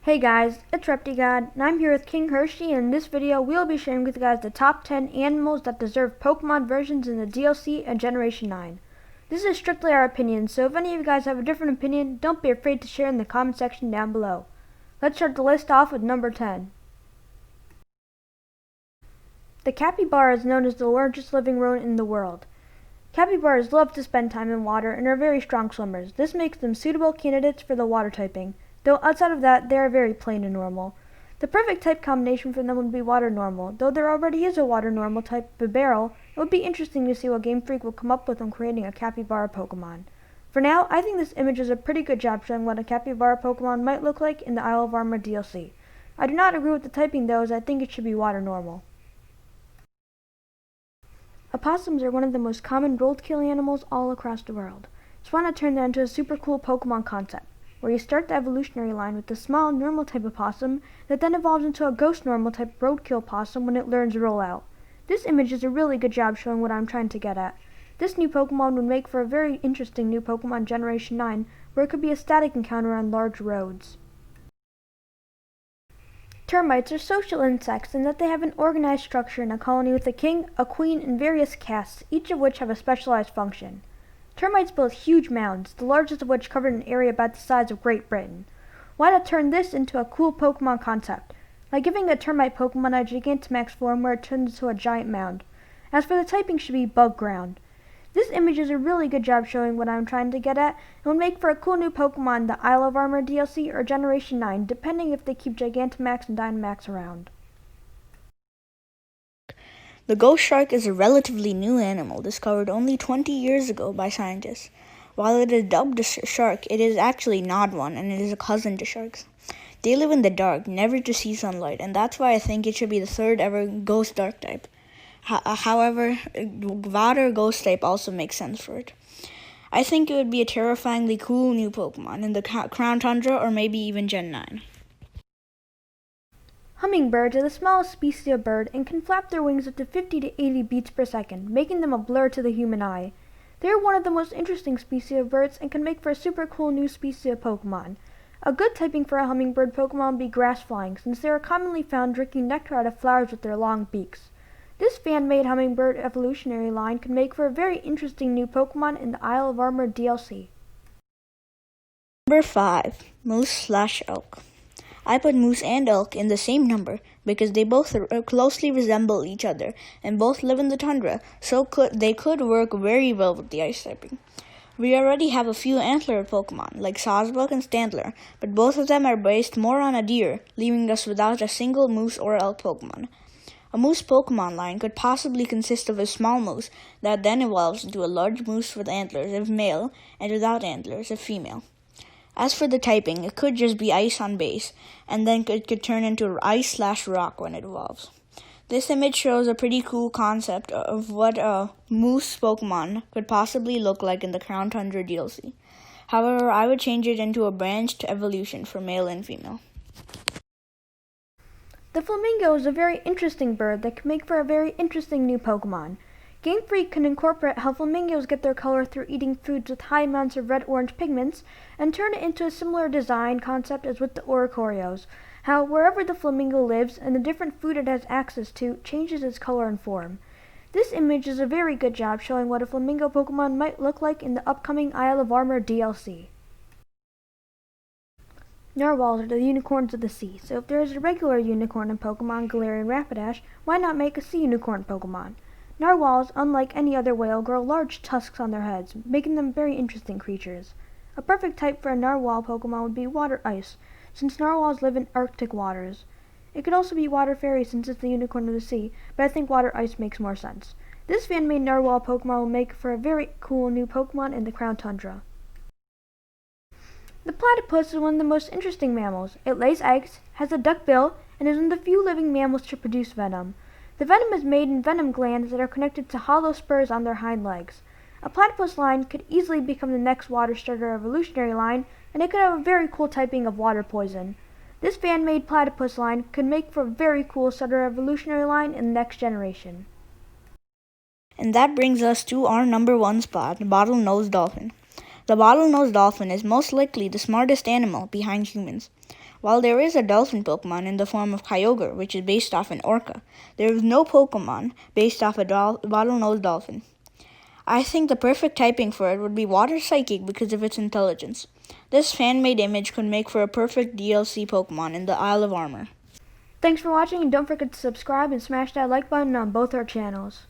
Hey guys, it's ReptiGod, and I'm here with King Hershey, and in this video we'll be sharing with you guys the top 10 animals that deserve Pokemon versions in the DLC and Generation 9. This is strictly our opinion, so if any of you guys have a different opinion, don't be afraid to share in the comment section down below. Let's start the list off with number 10. The Capybara is known as the largest living rodent in the world. Capybaras love to spend time in water and are very strong swimmers. This makes them suitable candidates for the water typing, though outside of that, they are very plain and normal. The perfect type combination for them would be water normal. Though there already is a water normal type, Bibarel, it would be interesting to see what Game Freak will come up with when creating a Capybara Pokemon. For now, I think this image does a pretty good job showing what a Capybara Pokemon might look like in the Isle of Armor DLC. I do not agree with the typing though, as I think it should be water normal. Opossums are one of the most common roll-kill animals all across the world. So why not turn that into a super cool Pokemon concept, where you start the evolutionary line with the small normal type opossum that then evolves into a ghost normal type roadkill possum when it learns roll out. This image does a really good job showing what I'm trying to get at. This new Pokemon would make for a very interesting new Pokemon Generation 9, where it could be a static encounter on large roads. Termites are social insects in that they have an organized structure in a colony with a king, a queen, and various castes, each of which have a specialized function. Termites build huge mounds, the largest of which covered an area about the size of Great Britain. Why not turn this into a cool Pokemon concept, like giving a termite Pokemon a Gigantamax form where it turns into a giant mound. As for the typing, should be bug ground. This image does a really good job showing what I'm trying to get at, and would make for a cool new Pokemon, the Isle of Armor DLC or Generation 9, depending if they keep Gigantamax and Dynamax around. The ghost shark is a relatively new animal discovered only 20 years ago by scientists. While it is dubbed a shark, it is actually not one, and it is a cousin to sharks. They live in the dark, never to see sunlight, and that's why I think it should be the third ever ghost dark type. However, water ghost type also makes sense for it. I think it would be a terrifyingly cool new Pokemon in the Crown Tundra or maybe even Gen 9. Hummingbirds are the smallest species of bird and can flap their wings up to 50 to 80 beats per second, making them a blur to the human eye. They are one of the most interesting species of birds and can make for a super cool new species of Pokemon. A good typing for a hummingbird Pokemon would be grass flying, since they are commonly found drinking nectar out of flowers with their long beaks. This fan-made hummingbird evolutionary line could make for a very interesting new Pokemon in the Isle of Armor DLC. Number 5. Moose/Elk. I put moose and elk in the same number because they both closely resemble each other and both live in the tundra, so they could work very well with the ice typing. We already have a few antlered Pokemon like Sawsbuck and Standler, but both of them are based more on a deer, leaving us without a single moose or elk Pokemon. A moose Pokemon line could possibly consist of a small moose that then evolves into a large moose with antlers if male and without antlers if female. As for the typing, it could just be ice on base, and then it could turn into ice/rock when it evolves. This image shows a pretty cool concept of what a moose Pokemon could possibly look like in the Crown Tundra DLC. However, I would change it into a branched evolution for male and female. The Flamingo is a very interesting bird that can make for a very interesting new Pokemon. Game Freak can incorporate how flamingos get their color through eating foods with high amounts of red-orange pigments and turn it into a similar design concept as with the Oricorios. How wherever the flamingo lives and the different food it has access to changes its color and form. This image is a very good job showing what a flamingo Pokemon might look like in the upcoming Isle of Armor DLC. Narwhals are the unicorns of the sea, so if there is a regular unicorn in Pokemon Galarian Rapidash, why not make a sea unicorn Pokemon? Narwhals, unlike any other whale, grow large tusks on their heads, making them very interesting creatures. A perfect type for a narwhal Pokemon would be water ice, since narwhals live in Arctic waters. It could also be water fairy since it's the unicorn of the sea, but I think water ice makes more sense. This fan-made narwhal Pokemon will make for a very cool new Pokemon in the Crown Tundra. The platypus is one of the most interesting mammals. It lays eggs, has a duck bill, and is one of the few living mammals to produce venom. The venom is made in venom glands that are connected to hollow spurs on their hind legs. A platypus line could easily become the next water starter evolutionary line, and it could have a very cool typing of water poison. This fan-made platypus line could make for a very cool starter evolutionary line in the next generation. And that brings us to our number 1 spot, Bottlenose Dolphin. The Bottlenose Dolphin is most likely the smartest animal behind humans. While there is a dolphin Pokemon in the form of Kyogre, which is based off an orca, there is no Pokemon based off a Bottlenose Dolphin. I think the perfect typing for it would be Water Psychic because of its intelligence. This fan-made image could make for a perfect DLC Pokemon in the Isle of Armor. Thanks for watching, and don't forget to subscribe and smash that like button on both our channels.